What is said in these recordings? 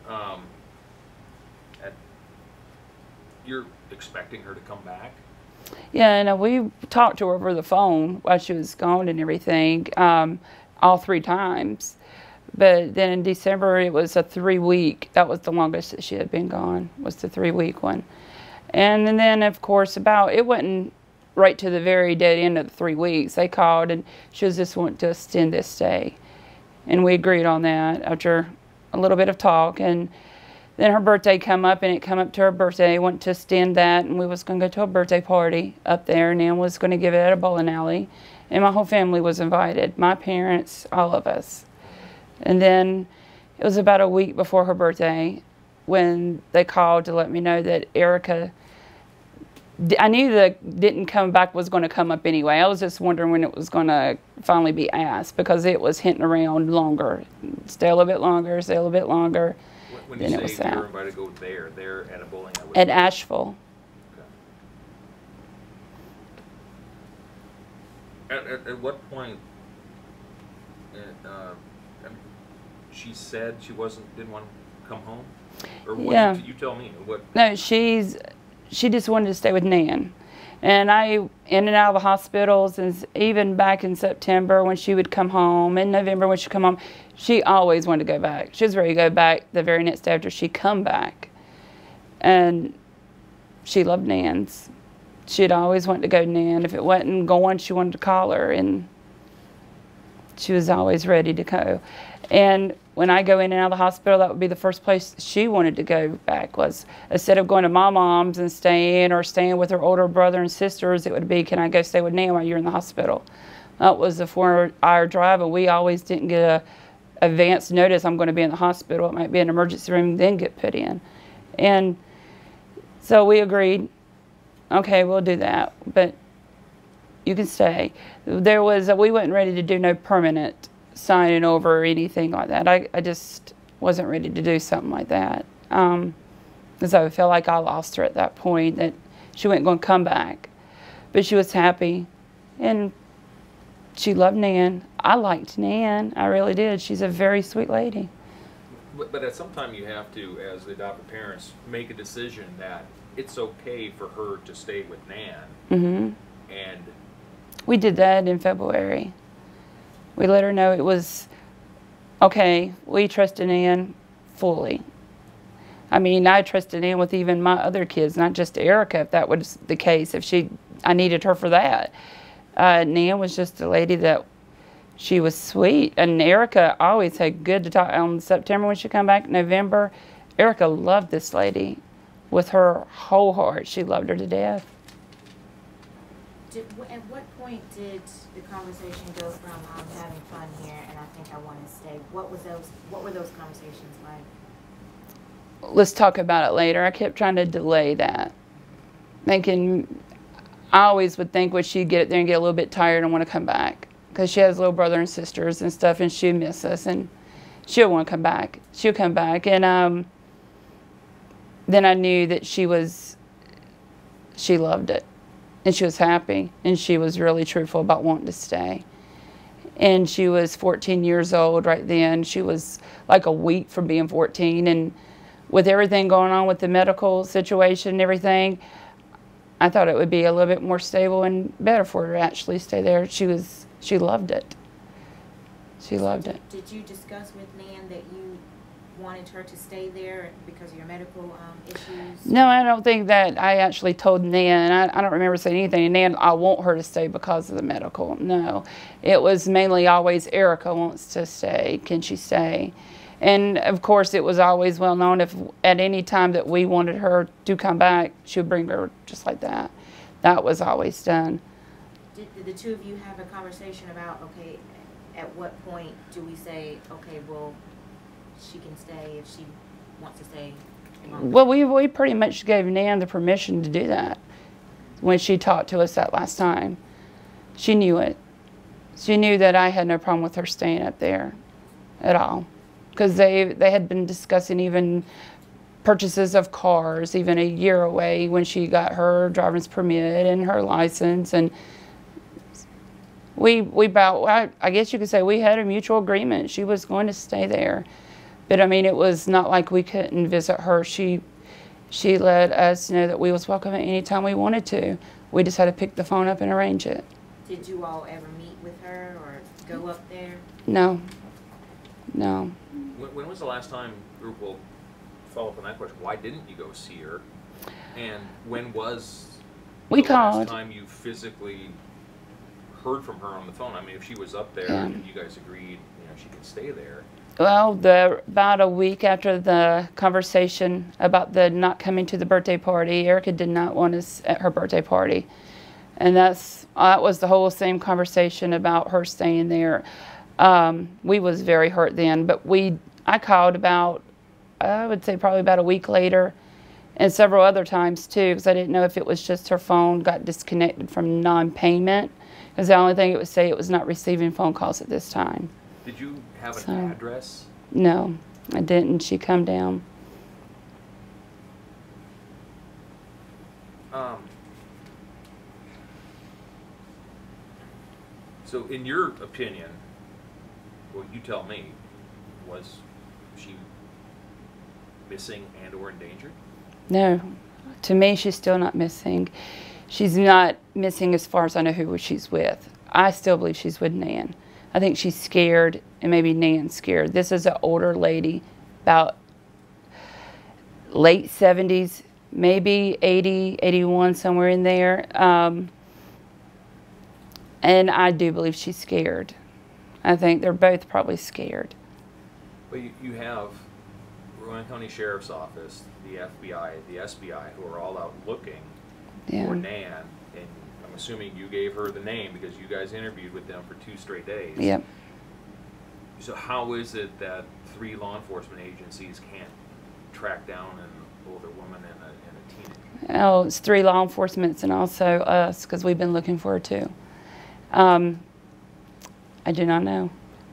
then you're expecting her to come back? Yeah, and we talked to her over the phone while she was gone and everything, all 3 times. But then in December, it was a 3-week. That was the longest that she had been gone, was the 3-week one. And then, of course, it wasn't right to the very dead end of the 3 weeks. They called, and she was just wanting to extend this stay. And we agreed on that after a little bit of talk. And then her birthday come up, and it come up to her birthday. Wanted to extend that, and we was going to go to a birthday party up there, and then was going to give it at a bowling alley. And my whole family was invited, my parents, all of us. And then it was about a week before her birthday when they called to let me know that Erica, I knew that didn't come back was going to come up anyway. I was just wondering when it was going to finally be asked, because it was hinting around longer. Stay a little bit longer, stay a little bit longer. When you say you're invited to go there at a bowling alley? At Asheville. Okay. At what point, she said she didn't want to come home? Or what, yeah. You tell me. What? No, she just wanted to stay with Nan. And I, in and out of the hospitals, and even back in September when she would come home, in November when she'd come home, she always wanted to go back. She was ready to go back the very next day after she come back. And she loved Nan's. She'd always wanted to go to Nan. If it wasn't going, she wanted to call her, and she was always ready to go. And when I go in and out of the hospital, that would be the first place she wanted to go back, was instead of going to my mom's and staying with her older brother and sisters, it would be, can I go stay with Nan while you're in the hospital? That was a 4-hour drive, and we always didn't get a advance notice, I'm going to be in the hospital. It might be an emergency room, then get put in. And so we agreed, okay, we'll do that, but you can stay. We wasn't ready to do no permanent signing over or anything like that. I just wasn't ready to do something like that. Because I felt like I lost her at that point, that she wasn't going to come back. But she was happy, and she loved Nan. I liked Nan. I really did. She's a very sweet lady. But at some time you have to, as the adoptive parents, make a decision that it's okay for her to stay with Nan. Mm-hmm. And we did that in February. We let her know it was okay. We trusted Nan fully. I mean, I trusted Nan with even my other kids, not just Erica, if that was the case, I needed her for that. Nan was just a lady that she was sweet. And Erica always had good to talk. On September when she come back, November, Erica loved this lady with her whole heart. She loved her to death. At what point did the conversation go from I'm having fun here and I think I want to stay? What were those conversations like? Let's talk about it later. I kept trying to delay that, thinking I always would think when she'd get there and get a little bit tired and want to come back, because she has little brother and sisters and stuff, and she'd miss us, and she'll want to come back. She'll come back, and then I knew that she loved it, and she was happy, and she was really truthful about wanting to stay. And she was 14 years old right then. She was like a week from being 14, and with everything going on with the medical situation and everything, I thought it would be a little bit more stable and better for her to actually stay there. She loved it. She loved it. Did you discuss with Nan that you wanted her to stay there because of your medical issues? No, I don't think that I actually told Nan. I don't remember saying anything. Nan, I want her to stay because of the medical. No. It was mainly always Erica wants to stay. Can she stay? And, of course, it was always well known if at any time that we wanted her to come back, she would bring her just like that. That was always done. Did the two of you have a conversation about, okay, at what point do we say, okay, well, she can stay if she wants to stay longer? Well, we pretty much gave Nan the permission to do that when she talked to us that last time. She knew it. She knew that I had no problem with her staying up there at all. Because they had been discussing even purchases of cars, even a year away when she got her driver's permit and her license. And I guess you could say we had a mutual agreement. She was going to stay there. But I mean, it was not like we couldn't visit her. She let us know that we was welcome at any time we wanted to. We just had to pick the phone up and arrange it. Did you all ever meet with her or go up there? No. No. When was the last time, we'll follow up on that question, why didn't you go see her? And when was We the called. last time you physically heard from her on the phone? I mean, if she was up there Yeah. and you guys agreed, she can stay there. Well, about a week after the conversation about the not coming to the birthday party, Erica did not want us at her birthday party. And that was the whole same conversation about her staying there. We was very hurt then, but I called about, I would say probably about a week later, and several other times too, because I didn't know if it was just her phone got disconnected from non-payment, because the only thing it would say it was not receiving phone calls at this time. Did you have an address? No, I didn't. She come down. So in your opinion, well, you tell me, was she missing and or endangered? No. To me, she's still not missing. She's not missing as far as I know who she's with. I still believe she's with Nan. I think she's scared, and maybe Nan's scared. This is an older lady, about late 70s, maybe 80, 81, somewhere in there. And I do believe she's scared. I think they're both probably scared. Well, you have Rowan County Sheriff's Office, the FBI, the SBI, who are all out looking for Nan, and I'm assuming you gave her the name because you guys interviewed with them for 2 straight days. Yep. So how is it that 3 law enforcement agencies can't track down an older woman and a teenager? Oh, it's 3 law enforcements and also us, because we've been looking for her too. I do not know.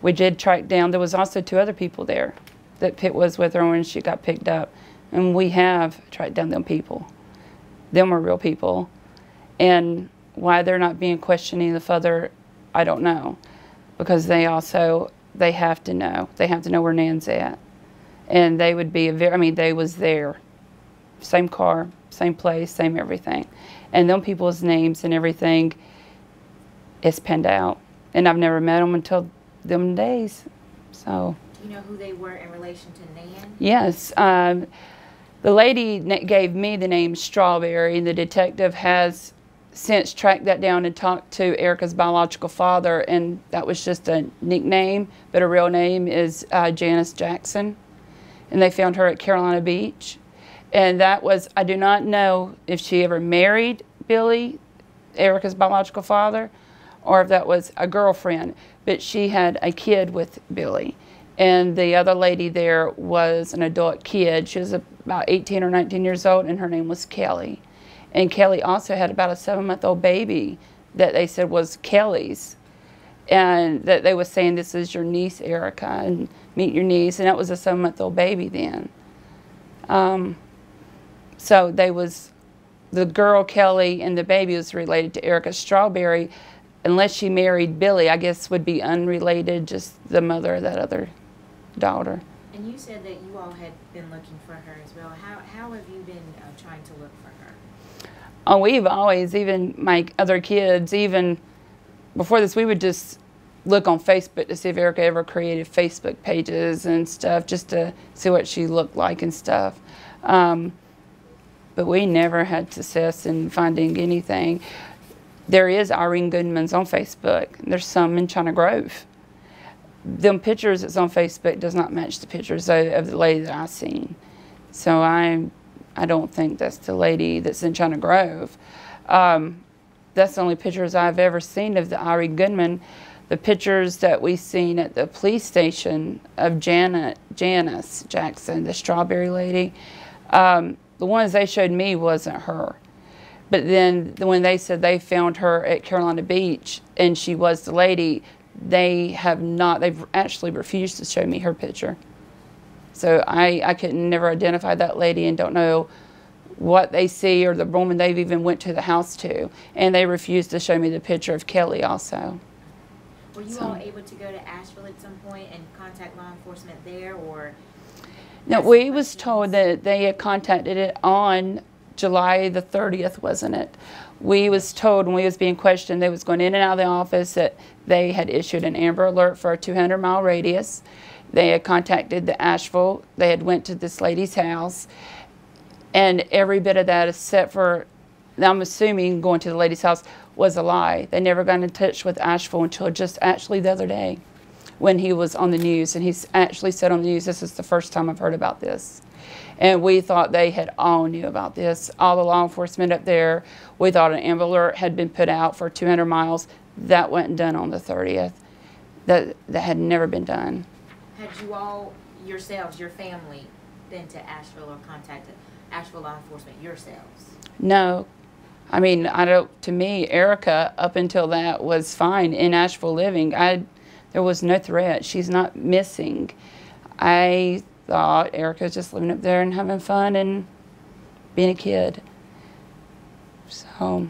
We did track down, there was also 2 other people there that Pitt was with her when she got picked up. And we have tracked down them people. Them were real people. And why they're not being questioned any further, I don't know. Because they have to know. They have to know where Nan's at. And they would be they was there. Same car, same place, same everything. And them people's names and everything is penned out. And I've never met them until them days. So. Do you know who they were in relation to Nan? Yes. The lady gave me the name Strawberry, and the detective has since tracked that down and talked to Erica's biological father, and that was just a nickname, but her real name is Janice Jackson. And they found her at Carolina Beach. And that was, I do not know if she ever married Billy, Erica's biological father, or if that was a girlfriend, but she had a kid with Billy. And the other lady there was an adult kid. She was about 18 or 19 years old, and her name was Kelly. And Kelly also had about a 7-month-old baby that they said was Kelly's. And that they were saying, this is your niece, Erica, and meet your niece. And that was a 7-month-old baby then. So the girl, Kelly, and the baby was related to Erica. Strawberry, unless she married Billy, I guess would be unrelated, just the mother of that other daughter. And you said that you all had been looking for her as well. How have you been trying to look for her? Oh, we've always, even my other kids, even before this, we would just look on Facebook to see if Erica ever created Facebook pages and stuff, just to see what she looked like and stuff. But we never had success in finding anything. There is Irene Goodman's on Facebook. There's some in China Grove. Them pictures that's on Facebook does not match the pictures of the lady that I've seen. So I don't think that's the lady that's in China Grove. That's the only pictures I've ever seen of the Irene Goodman. The pictures that we seen at the police station of Janice Jackson, the Strawberry lady, the ones they showed me wasn't her. But then when they said they found her at Carolina Beach and she was the lady, they've actually refused to show me her picture. So I couldn't never identify that lady and don't know what they see or the woman they've even went to the house to. And they refused to show me the picture of Kelly also. Were you all able to go to Asheville at some point and contact law enforcement there, or No, we was told that they had contacted it on July the 30th, wasn't it? We was told when we was being questioned, they was going in and out of the office, that they had issued an Amber Alert for a 200-mile radius. They had contacted the Asheville. They had went to this lady's house. And every bit of that, except for, I'm assuming, going to the lady's house, was a lie. They never got in touch with Asheville until just actually the other day when he was on the news. And he's actually said on the news, this is the first time I've heard about this. And we thought they had all knew about this. All the law enforcement up there, we thought an Amber Alert had been put out for 200 miles. That wasn't done on the 30th. That had never been done. Had you all, yourselves, your family, been to Asheville or contacted Asheville law enforcement yourselves? No. I mean, to me, Erica, up until that, was fine in Asheville living. There was no threat. She's not missing. I thought Erica was just living up there and having fun and being a kid. So,